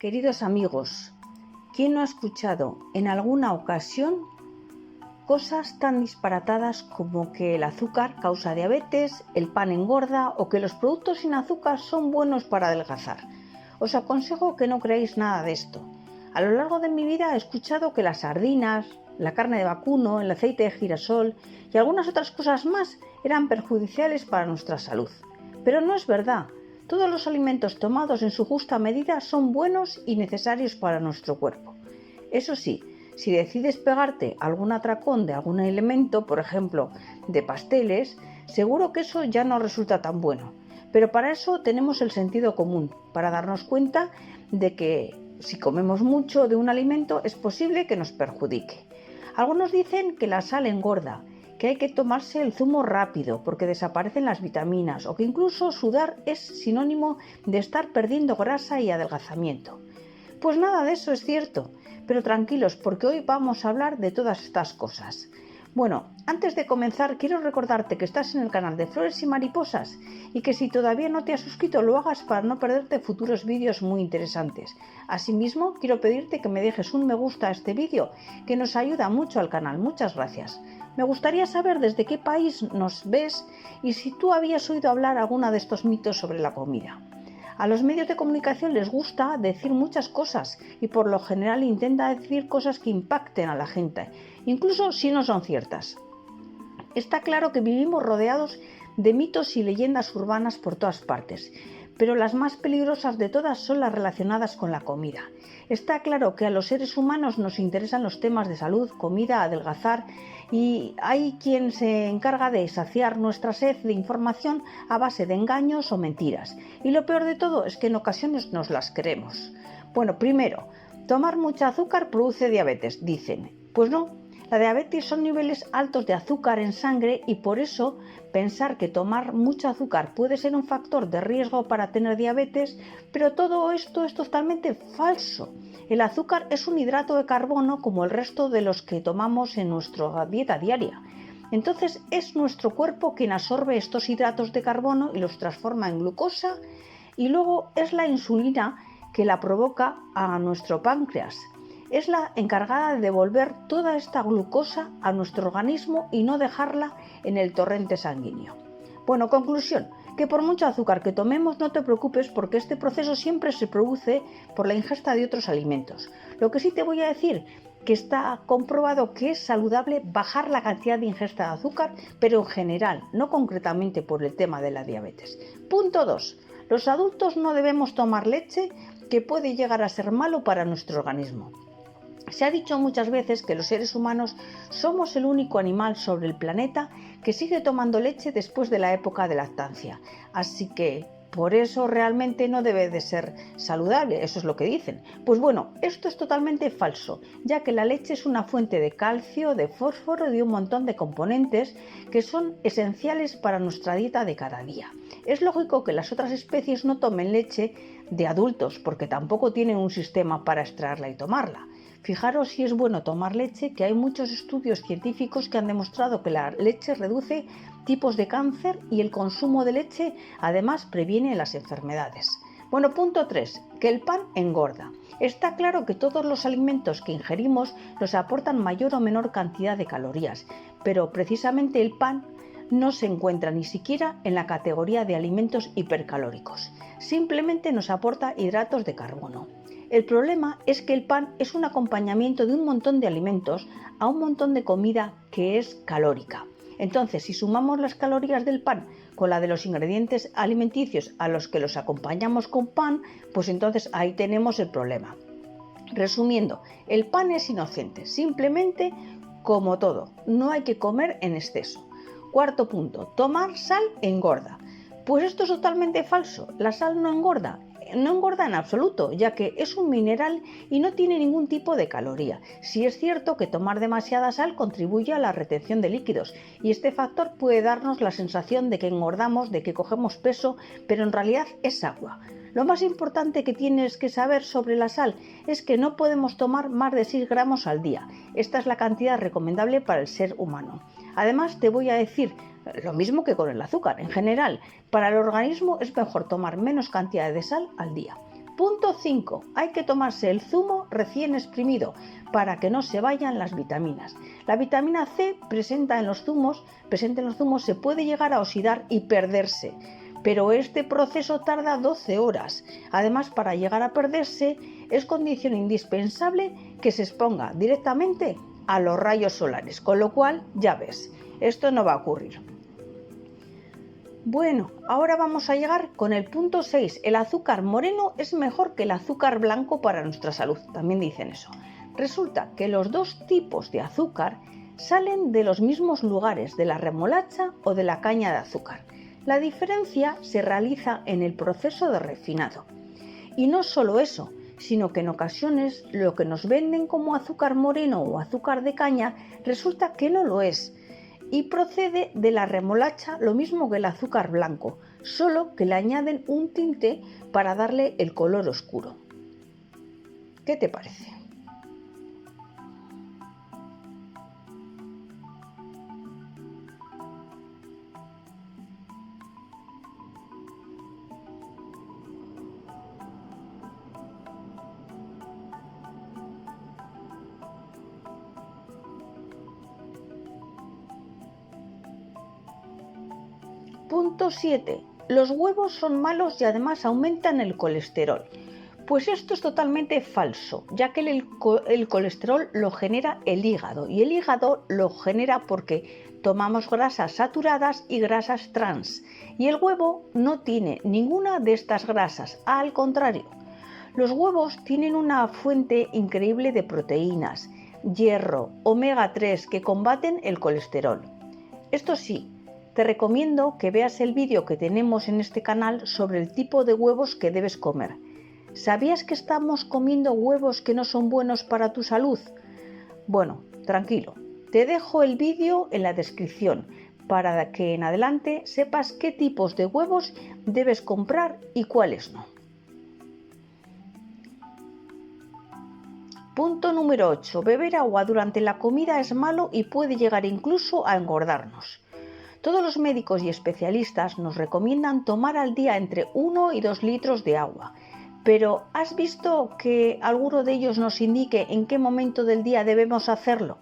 Queridos amigos, ¿quién no ha escuchado en alguna ocasión cosas tan disparatadas como que el azúcar causa diabetes, el pan engorda o que los productos sin azúcar son buenos para adelgazar? Os aconsejo que no creáis nada de esto. A lo largo de mi vida he escuchado que las sardinas, la carne de vacuno, el aceite de girasol y algunas otras cosas más eran perjudiciales para nuestra salud. Pero no es verdad. Todos los alimentos tomados en su justa medida son buenos y necesarios para nuestro cuerpo. Eso sí, si decides pegarte algún atracón de algún elemento, por ejemplo, de pasteles, seguro que eso ya no resulta tan bueno. Pero para eso tenemos el sentido común, para darnos cuenta de que si comemos mucho de un alimento es posible que nos perjudique. Algunos dicen que la sal engorda, que hay que tomarse el zumo rápido porque desaparecen las vitaminas o que incluso sudar es sinónimo de estar perdiendo grasa y adelgazamiento. Pues nada de eso es cierto, pero tranquilos porque hoy vamos a hablar de todas estas cosas. Bueno, antes de comenzar quiero recordarte que estás en el canal de Flores y Mariposas y que si todavía no te has suscrito lo hagas para no perderte futuros vídeos muy interesantes. Asimismo, quiero pedirte que me dejes un me gusta a este vídeo que nos ayuda mucho al canal. Muchas gracias. Me gustaría saber desde qué país nos ves y si tú habías oído hablar alguna de estos mitos sobre la comida. A los medios de comunicación les gusta decir muchas cosas y por lo general intenta decir cosas que impacten a la gente, incluso si no son ciertas. Está claro que vivimos rodeados de mitos y leyendas urbanas por todas partes, pero las más peligrosas de todas son las relacionadas con la comida. Está claro que a los seres humanos nos interesan los temas de salud, comida, adelgazar y hay quien se encarga de saciar nuestra sed de información a base de engaños o mentiras. Y lo peor de todo es que en ocasiones nos las creemos. Bueno, primero, tomar mucho azúcar produce diabetes, dicen. Pues no. La diabetes son niveles altos de azúcar en sangre y por eso pensar que tomar mucho azúcar puede ser un factor de riesgo para tener diabetes, pero todo esto es totalmente falso. El azúcar es un hidrato de carbono como el resto de los que tomamos en nuestra dieta diaria. Entonces es nuestro cuerpo quien absorbe estos hidratos de carbono y los transforma en glucosa y luego es la insulina que la provoca a nuestro páncreas. Es la encargada de devolver toda esta glucosa a nuestro organismo y no dejarla en el torrente sanguíneo. Bueno, conclusión, que por mucho azúcar que tomemos no te preocupes porque este proceso siempre se produce por la ingesta de otros alimentos. Lo que sí te voy a decir, que está comprobado que es saludable bajar la cantidad de ingesta de azúcar, pero en general, no concretamente por el tema de la diabetes. Punto 2. Los adultos no debemos tomar leche que puede llegar a ser malo para nuestro organismo. Se ha dicho muchas veces que los seres humanos somos el único animal sobre el planeta que sigue tomando leche después de la época de lactancia. Así que por eso realmente no debe de ser saludable, eso es lo que dicen. Pues bueno, esto es totalmente falso, ya que la leche es una fuente de calcio, de fósforo y de un montón de componentes que son esenciales para nuestra dieta de cada día. Es lógico que las otras especies no tomen leche de adultos porque tampoco tienen un sistema para extraerla y tomarla. Fijaros si es bueno tomar leche, que hay muchos estudios científicos que han demostrado que la leche reduce tipos de cáncer y el consumo de leche además previene las enfermedades. Bueno, punto 3, que el pan engorda. Está claro que todos los alimentos que ingerimos nos aportan mayor o menor cantidad de calorías, pero precisamente el pan no se encuentra ni siquiera en la categoría de alimentos hipercalóricos. Simplemente nos aporta hidratos de carbono. El problema es que el pan es un acompañamiento de un montón de alimentos a un montón de comida que es calórica. Entonces, si sumamos las calorías del pan con la de los ingredientes alimenticios a los que los acompañamos con pan, pues entonces ahí tenemos el problema. Resumiendo, el pan es inocente, simplemente como todo, no hay que comer en exceso. Cuarto punto, tomar sal engorda. Pues esto es totalmente falso, la sal no engorda. No engorda en absoluto, ya que es un mineral y no tiene ningún tipo de caloría. Sí es cierto que tomar demasiada sal contribuye a la retención de líquidos y este factor puede darnos la sensación de que engordamos, de que cogemos peso, pero en realidad es agua. Lo más importante que tienes que saber sobre la sal es que no podemos tomar más de 6 gramos al día. Esta es la cantidad recomendable para el ser humano. Además, te voy a decir lo mismo que con el azúcar. En general, para el organismo es mejor tomar menos cantidad de sal al día. Punto 5. Hay que tomarse el zumo recién exprimido para que no se vayan las vitaminas. La vitamina C presente en los zumos se puede llegar a oxidar y perderse, pero este proceso tarda 12 horas. Además, para llegar a perderse es condición indispensable que se exponga directamente a los rayos solares, con lo cual ya ves, esto no va a ocurrir. Bueno, ahora vamos a llegar con el punto 6. El azúcar moreno es mejor que el azúcar blanco para nuestra salud. También dicen eso. Resulta que los dos tipos de azúcar salen de los mismos lugares, de la remolacha o de la caña de azúcar. La diferencia se realiza en el proceso de refinado. Y no solo eso, sino que en ocasiones lo que nos venden como azúcar moreno o azúcar de caña resulta que no lo es. Y procede de la remolacha, lo mismo que el azúcar blanco, solo que le añaden un tinte para darle el color oscuro. ¿Qué te parece? Punto 7. Los huevos son malos y además aumentan el colesterol. Pues esto es totalmente falso, ya que el colesterol lo genera el hígado y el hígado lo genera porque tomamos grasas saturadas y grasas trans y el huevo no tiene ninguna de estas grasas, al contrario. Los huevos tienen una fuente increíble de proteínas, hierro, omega 3 que combaten el colesterol. Esto sí, te recomiendo que veas el vídeo que tenemos en este canal sobre el tipo de huevos que debes comer. ¿Sabías que estamos comiendo huevos que no son buenos para tu salud? Bueno, tranquilo, te dejo el vídeo en la descripción para que en adelante sepas qué tipos de huevos debes comprar y cuáles no. Punto número 8. Beber agua durante la comida es malo y puede llegar incluso a engordarnos. Todos los médicos y especialistas nos recomiendan tomar al día entre 1 y 2 litros de agua. Pero ¿has visto que alguno de ellos nos indique en qué momento del día debemos hacerlo?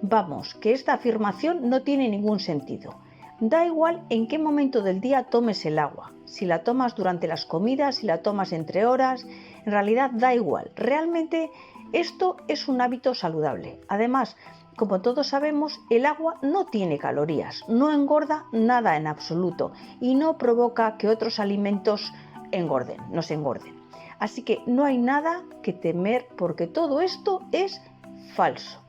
Vamos, que esta afirmación no tiene ningún sentido. Da igual en qué momento del día tomes el agua. Si la tomas durante las comidas, si la tomas entre horas, en realidad da igual. Realmente esto es un hábito saludable. Además, como todos sabemos, el agua no tiene calorías, no engorda nada en absoluto y no provoca que otros alimentos nos engorden. Así que no hay nada que temer porque todo esto es falso.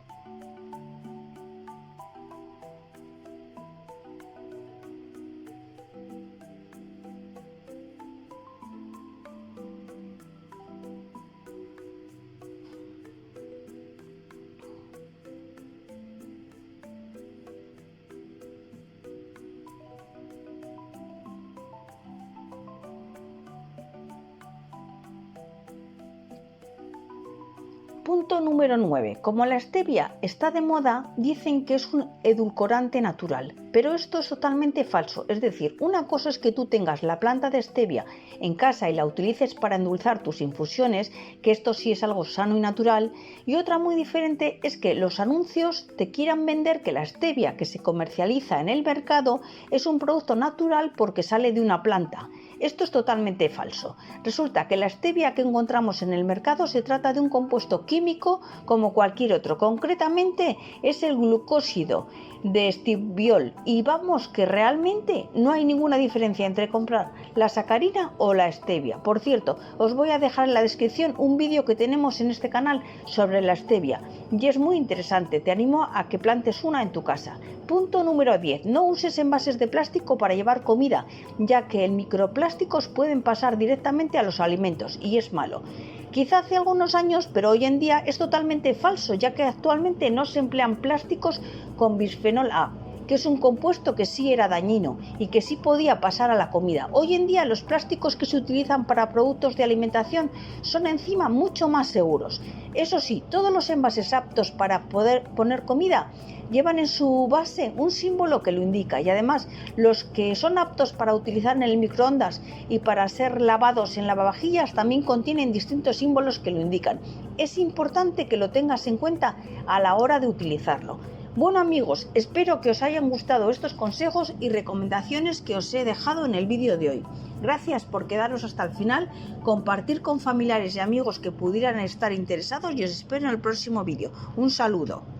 Punto número 9. Como la stevia está de moda, dicen que es un edulcorante natural, pero esto es totalmente falso. Es decir, una cosa es que tú tengas la planta de stevia en casa y la utilices para endulzar tus infusiones, que esto sí es algo sano y natural, y otra muy diferente es que los anuncios te quieran vender que la stevia que se comercializa en el mercado es un producto natural porque sale de una planta. Esto es totalmente falso. Resulta que la stevia que encontramos en el mercado se trata de un compuesto químico como cualquier otro. Concretamente es el glucósido de esteviol y vamos que realmente no hay ninguna diferencia entre comprar la sacarina o la stevia. Por cierto, os voy a dejar en la descripción un vídeo que tenemos en este canal sobre la stevia y es muy interesante. Te animo a que plantes una en tu casa. Punto número 10. No uses envases de plástico para llevar comida, ya que el microplásticos pueden pasar directamente a los alimentos y es malo. Quizá hace algunos años, pero hoy en día es totalmente falso, ya que actualmente no se emplean plásticos con bisfenol A. que es un compuesto que sí era dañino y que sí podía pasar a la comida. Hoy en día los plásticos que se utilizan para productos de alimentación son encima mucho más seguros. Eso sí, todos los envases aptos para poder poner comida llevan en su base un símbolo que lo indica, y además los que son aptos para utilizar en el microondas y para ser lavados en lavavajillas también contienen distintos símbolos que lo indican. Es importante que lo tengas en cuenta a la hora de utilizarlo. Bueno amigos, espero que os hayan gustado estos consejos y recomendaciones que os he dejado en el vídeo de hoy. Gracias por quedaros hasta el final, compartir con familiares y amigos que pudieran estar interesados y os espero en el próximo vídeo. Un saludo.